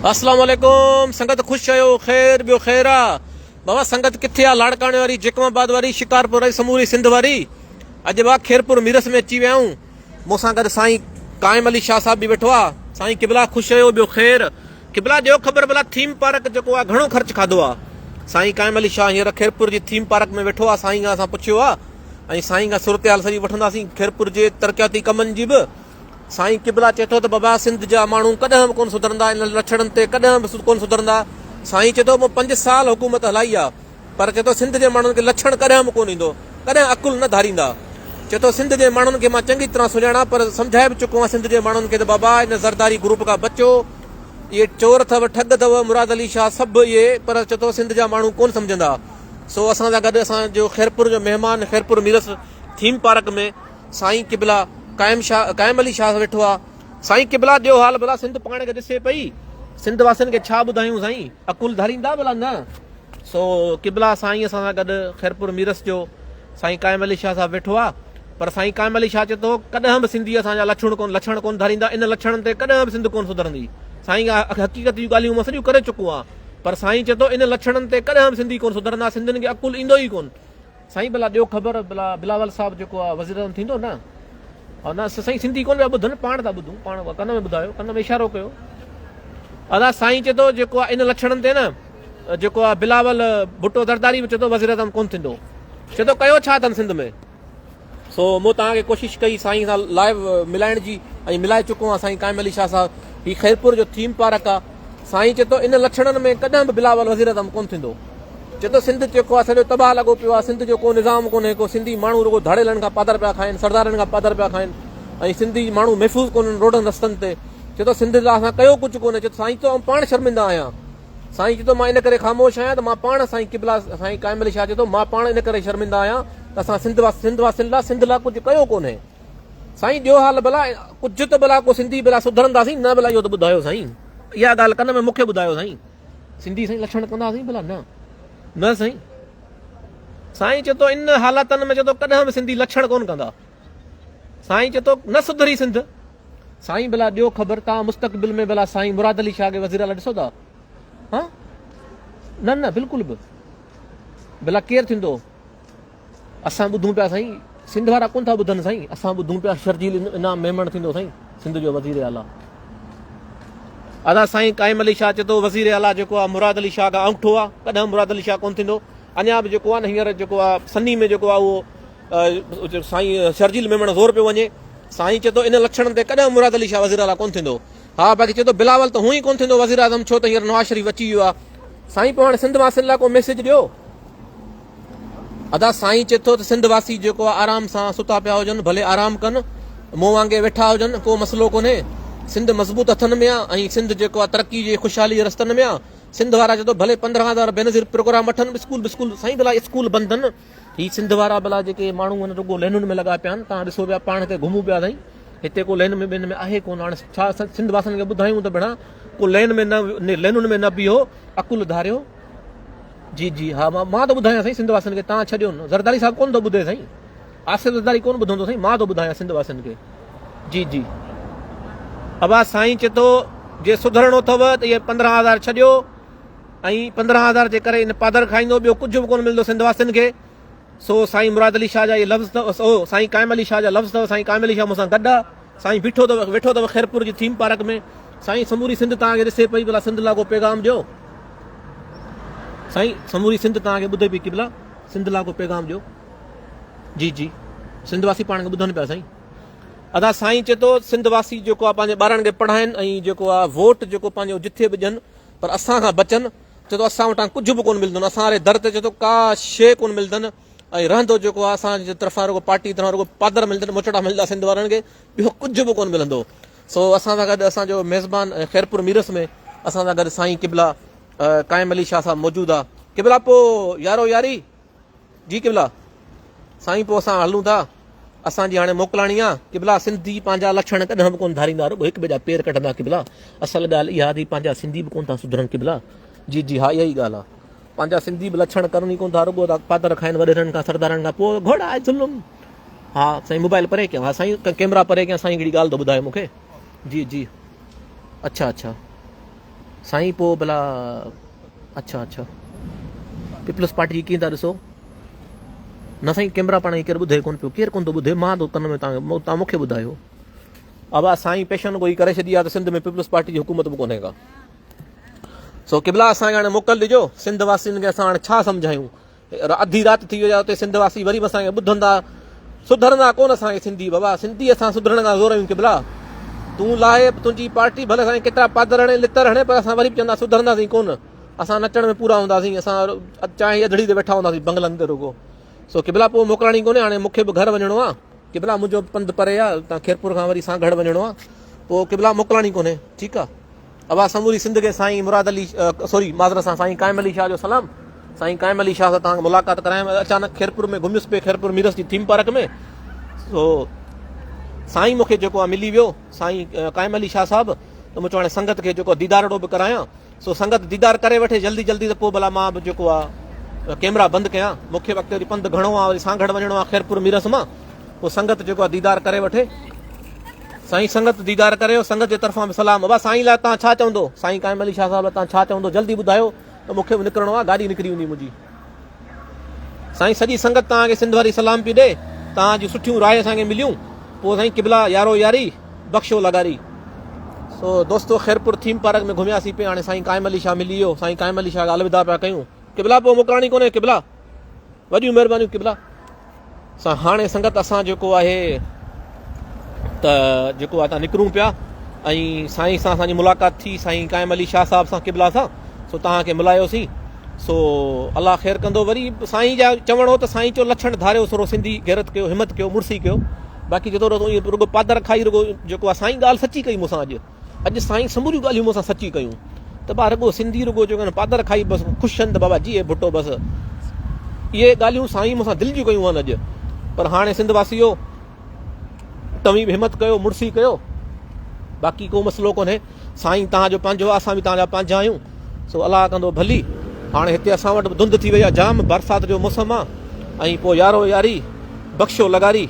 अस्सलाम वालेकुम। संगत खुश आयो, खैर बियो खैर आ बाबा। संगत किथे आ? लाड़काने वारी, जकमाबाद वारी, शिकारपुर वारी, समूरी सिंध वारी। अज बा खैरपुर मीरस में अची विया आहियूं। मूंसां गॾु साईं कायम अली शाह साहब भी वेठो आ। साईं किबला खुश आयो, बियो खैर। किबला ॾियो ख़बर भला थीम पार्क जेको आहे घणो ख़र्च खाधो आहे। साईं कायम अली शाह हींअर खैरपुर जी थीम पार्क में वेठो आहे। साईं खां असां पुछियो आहे ऐं साईं खां सूरत हाल सॼी वठंदासीं खैरपुर जे तरक़ियाती कमनि जी बि। साईं किबला चए थो त बाबा सिंध जा माण्हू कॾहिं बि कोन सुधरंदा, इन लक्षणनि ते कॾहिं बि कोन सुधरंदा। साईं चए थो मूं 5 साल हुकूमत हलाई आहे, पर चए थो सिंध जे माण्हुनि खे लक्षण कॾहिं बि कोन ईंदो, कॾहिं अकुल न धारींदा। चए थो सिंध जे माण्हुनि खे मां चङी तरह सुञाणा, पर सम्झाए बि चुको आहियां सिंध जे माण्हुनि खे त बाबा इन ज़रदारी ग्रुप खां बचो, इहे चोर अथव, ठग अथव, मुराद अली शाह सभु इहे, पर चए थो सिंध जा माण्हू कोन सम्झंदा। सो असां सां गॾु असांजो खैरपुर जो महिमान खैरपुर मीरस थीम पार्क में साईं किबला कायम अली शाह वेठो आहे। साईं किबला ॾियो हाल भला, सिंध पाण खे ॾिसे पई, सिंध वासियुनि खे छा ॿुधायूं साईं, अकुल धारींदा भला न? सो किबला साईं असां सां गॾु खैरपुर मीरस जो साईं कायम अली शाह साहब वेठो आहे। पर साईं कायम अली शाह चए थो कॾहिं बि सिंधी असांजा लक्षण कोन धारींदा, इन लक्षणनि ते कॾहिं बि सिंध कोन सुधरंदी। साईं हक़ीक़त जूं ॻाल्हियूं मां सॼियूं करे चुको आहियां, पर साईं चए थो इन लक्षणनि ते कॾहिं बि सिंधी कोन सुधरंदा, सिंधियुनि खे अकुल ईंदो ई कोन। साईं भला ॾियो ख़बर भला, बिलावल साहब जेको आहे वज़ीर आज़म थींदो न? न साईं सिंधी कोन पिया ॿुधनि, पाण था ॿुधूं, पाण कन में ॿुधायो, कन में इशारो कयो। अदा साईं चए थो जेको आहे इन लक्षणनि ते न जेको आहे बिलावल भुट्टो ज़रदारी में चए थो वज़ीर आज़म कोन थींदो। चए थो कयो छा अथनि सिंध में? सो मूं तव्हांखे कोशिशि कई साईं सां लाइव मिलाइण जी, ऐं मिलाए चुको आहियां साईं कायम अली शाह साहब। हीउ खैरपुर जो थीम पार्क आहे। साईं चए थो इन लक्षणनि में कॾहिं बि बिलावल वज़ीर आज़म कोन थींदो। चए थो सिंध जेको आहे सॼो तबाह लॻो पियो आहे, सिंध जो को निज़ाम कोन्हे, को सिंधी माण्हू रुगो धाड़ेलनि खां पादर पिया खाइनि, सरदारनि खां पादर पिया खाइनि, ऐं सिंधी माण्हू महफ़ूज़ कोन्हनि रोडनि रस्तनि ते। चए थो सिंध लाइ असां कयो कुझु कोन्हे। चए थो साईं तो पाण शर्मिंदा आहियां। साईं चए थो मां इन करे ख़ामोश आहियां त मां पाण साईं किबला साईं कायम अली शाह चए थो मां पाण इन करे शर्मिंदा आहियां त असां सिंध लाइ कुझु कयो कोन्हे। साईं ॾियो हाल भला, कुझु त भला को सिंधी भला सुधरंदासीं न? भला इहो त ॿुधायो साईं, इहा ॻाल्हि कन में मूंखे ॿुधायो साईं। सिंधी साईं लक्षण कंदासीं भला न साईं? साईं चए थो इन हालातनि में चए थो कॾहिं बि सिंधी लक्षण कोन कंदा। साईं चए थो न सुधरी सिंध। साईं भला ॾियो ख़बर, तव्हां मुस्तक़बिल में भला साईं मुराद अली शाह खे वज़ीर आला ॾिसो था? हा न बिल्कुलु बि। भला केरु थींदो? असां ॿुधूं पिया साईं, सिंध वारा कोन था ॿुधनि साईं, असां ॿुधूं पिया शर्जील इनाम मेमण थींदो साईं सिंध जो वज़ीर आला। अदा साईं कायम अली शाह चए थो वज़ीर आला जेको आहे मुराद अली शाह खां औंठो आहे, कॾहिं मुराद अली शाह कोन थींदो। अञा बि जेको आहे न हींअर जेको आहे सन्नी में जेको आहे उहो साईं शर्जील मेमण ज़ोर पियो वञे। साईं चए थो इन लक्षणनि ते कॾहिं मुराद अली शाह वज़ीर आला कोन थींदो। हा बाक़ी चए थो बिलावल त हूअं ई कोन थींदो वज़ीर आज़म, छो त हींअर नवाज़ शरीफ़ अची वियो आहे। साईं पोइ हाणे सिंध वासियुनि लाइ को मैसेज ॾियो। अदा साईं चए थो त सिंध वासी जेको आहे आराम सां सुता पिया हुजनि, भले आराम कनि, मूं वांगुरु वेठा हुजनि, को मसइलो कोन्हे। सिंध मज़बूत हथनि में आहे ऐं सिंध जेको आहे तरक़ी जे ख़ुशहाली जे रस्तनि में आहे। सिंध वारा चए थो भले 15,000 बेनज़ीर प्रोग्राम वठनि, स्कूल साईं भला स्कूल बंदि अथनि। हीअ सिंध वारा भला जेके माण्हू आहिनि रुगो लाइनुनि में लॻा पिया आहिनि। तव्हां ॾिसो पिया पाण हिते घुमूं पिया साईं, हिते को लाइन में ॿिनि में आहे कोन। हाणे छा सिंध वासियुनि खे ॿुधायूं त भेणा को लाइन में न लाइनुनि में न बीहो, अकुल धारियो। जी जी हा मां थो ॿुधायां साईं सिंध वासियुनि खे, तव्हां छॾियो न। ज़रदारी साहिबु कोन थो ॿुधे साईं, आसिफ़ ज़रदारी कोन ॿुधंदो साईं, मां थो ॿुधायां सिंध वासियुनि खे। जी जी अबा साईं चए थो जे सुधरणो अथव त इहे 15,000 छॾियो, ऐं 15,000 जे करे इन पादर खाईंदो, ॿियो कुझु बि कोन मिलंदो सिंध वासियुनि खे। सो साईं मुराद अली शाह जा इहे लफ़्ज़ अथव, साईं कायम अली शाह जा लफ़्ज़ अथव। साईं कायम अली शाह मूंसां गॾु आहे। साईं वेठो अथव खैरपुर जी थीम पार्क में। साईं समूरी सिंध तव्हांखे ॾिसे पई, भला सिंध लाइ को पैगाम ॾियो साईं। समूरी सिंध तव्हांखे ॿुधे पई कि भला सिंध लाइ को पैगाम ॾियो। जी जी सिंध वासी पाण खे ॿुधनि पिया साईं। अदा साईं चए थो सिंध वासी जेको आहे पंहिंजे ॿारनि खे पढ़ाइनि ऐं जेको आहे वोट जेको पंहिंजो जिथे बि ॾियनि, पर असां खां बचनि। चए थो असां वटां कुझु बि कोन मिलंदो, असां वारे दर ते चए थो का शइ कोन मिलंदनि, ऐं रहंदो जेको आहे असांजे तरफ़ां रुगो पार्टी तरफ़ां रुगो पादर मिलंदनि, मुचड़ा मिलंदा सिंध वारनि खे, ॿियो कुझु बि कोन मिलंदो। सो असां सां गॾु असांजो मेज़बान खैरपुर मीरस में असां सां गॾु साईं किबला कायम अली शाह साहब मौजूदु आहे। किबला पोइ यारो यारी जी किबला साईं, पोइ असां हलूं था, असांजी हाणे मोकिलाणी आहे। किबला सिंधी पंहिंजा लक्षण कॾहिं बि कोन धारींदा, रुगो हिक ॿिए जा पेर कढंदा। किबला असल ॻाल्हि इहा थी, पंहिंजा सिंधी बि कोन था सुधरनि किबला। जी जी हा इहा ई ॻाल्हि आहे, पंहिंजा सिंधी बि लक्षण करण ई कोन था, रुगो था पादर खाइनि वॾेरनि खां सरदारनि खां। पोइ घोड़ा आहे ज़ुल्म। हा साईं मोबाइल परे कयां, हा साईं कैमरा परे कयां साईं, हिकिड़ी ॻाल्हि थो ॿुधायो मूंखे। जी जी अच्छा साईं पोइ भला अच्छा अच्छा पीपल्स पार्टी कीअं था ॾिसो न साईं कैमरा पाण केरु ॿुधे कोन पियो केरु कोन थो ॿुधे मां थो कन में तव्हां मूंखे ॿुधायो अब साईं पेशन गोई करे छॾी आहे त सिंध में पीपल्स पार्टी जी हुकूमत बि कोन्हे का सो क़िबला असांखे हाणे मोकल ॾिजो सिंध वासियुनि खे असां हाणे छा सम्झायूं अधी राति थी वई आहे उते सिंध वासी वरी बि असांखे ॿुधंदा सुधरंदा कोन असांखे सिंधी बाबा सिंधी असां सुधरण खां ज़ोर आहियूं क़िबला तूं लाहे तुंहिंजी पार्टी भले असांखे केतिरा पादर हणे लितर हणे पर असां वरी बि चवंदा सुधरंदासीं कोन असां नचण में पूरा हूंदासीं असां चांहि अधड़ी ते वेठा हूंदासीं बंगलनि ते रुगो सो क़िबला पोइ मोकिलणी कोन्हे हाणे मूंखे बि घर वञिणो आहे क़िबला मुंहिंजो पंधु परे आहे तव्हां खेरपुर खां वरी सां घर वञिणो आहे पोइ क़िबला मोकिलणी कोन्हे ठीकु आहे अबा समूरी सिंध खे साईं मुराद अली सॉरी माज़रत सां साईं काइम अली शाह जो सलाम साईं काइम अली शाह सां तव्हांखे मुलाक़ात करायां अचानक खेरपुर में घुमियुसि पिए खेरपुर मीरस जी थीम पार्क में सो साईं मूंखे जेको आहे मिली वियो साईं काइम अली शाह साहिबु त मूं चयो हाणे संगत खे जेको दीदारो बि करायां सो संगत दीदार करे वठे जल्दी जल्दी त पोइ भला मां बि जेको आहे कैमरा बंदि कयां मूंखे वक़्तु वरी पंधु घणो आहे वरी सांगड़ वञिणो आहे खेरपुर मीरस मां पोइ संगत जेको आहे दीदार करे वठे साईं संगत दीदार करियो संगत जे तरफ़ां बि सलाम बाबा साईं लाइ तव्हां छा चवंदो साईं काइम अली शाह साहिब लाइ तव्हां छा चवंदो जल्दी ॿुधायो त मूंखे बि निकिरणो आहे गाॾी निकिरी वेंदी मुंहिंजी साईं सॼी संगत तव्हांखे सिंध वारी सलाम पई ॾे तव्हांजी सुठियूं राय असांखे मिलियूं पोइ साईं क़िबला यारो यारी बख़्शो लॻारी सो दोस्तो खेरपुर थीम पार्क में घुमियासीं पिया हाणे साईं काइम अली शाह मिली वियो साईं काइम अली शाह अलविदा पिया कयूं क़िबला पोइ मोकिलणी कोन्हे क़िबला वॾियूं महिरबानियूं क़िबला हाणे संगत असां जेको आहे त जेको आहे तव्हां निकिरूं पिया ऐं साईं सां असांजी मुलाक़ात थी साईं काइम अली शाह साहिब सां क़िबला सां सो तव्हांखे मिलायोसीं सो अलाह ख़ैरु कंदो वरी साईं जा चवणो हो त साईं चयो लछण धारियो थोरो सिंधी गैरत कयो हिमत कयो मुड़सी कयो बाक़ी जेतिरो रुगो पादर खाई रुगो जेको आहे साईं ॻाल्हि सची कई मूंसां अॼु साईं समूरियूं ॻाल्हियूं मूंसां सची कयूं त ॿार रुगो सिंधी रुगो जेको आहे पादर खाई बसि ख़ुशि आहिनि त बाबा जी भुटो बसि इहे ॻाल्हियूं साईं मूंसां दिलि जूं कयूं आहिनि अॼु पर हाणे सिंध वासियो तव्हीं बि हिमत कयो मुड़सी कयो बाक़ी को मसइलो कोन्हे साईं तव्हांजो पंहिंजो आहे असां बि तव्हांजा पंहिंजा आहियूं सो अलाह कंदो भली हाणे हिते असां वटि धुंध थी वई आहे जाम बरसाति जो मौसमु आहे ऐं पोइ यारो यारी बख़्शो लॻारी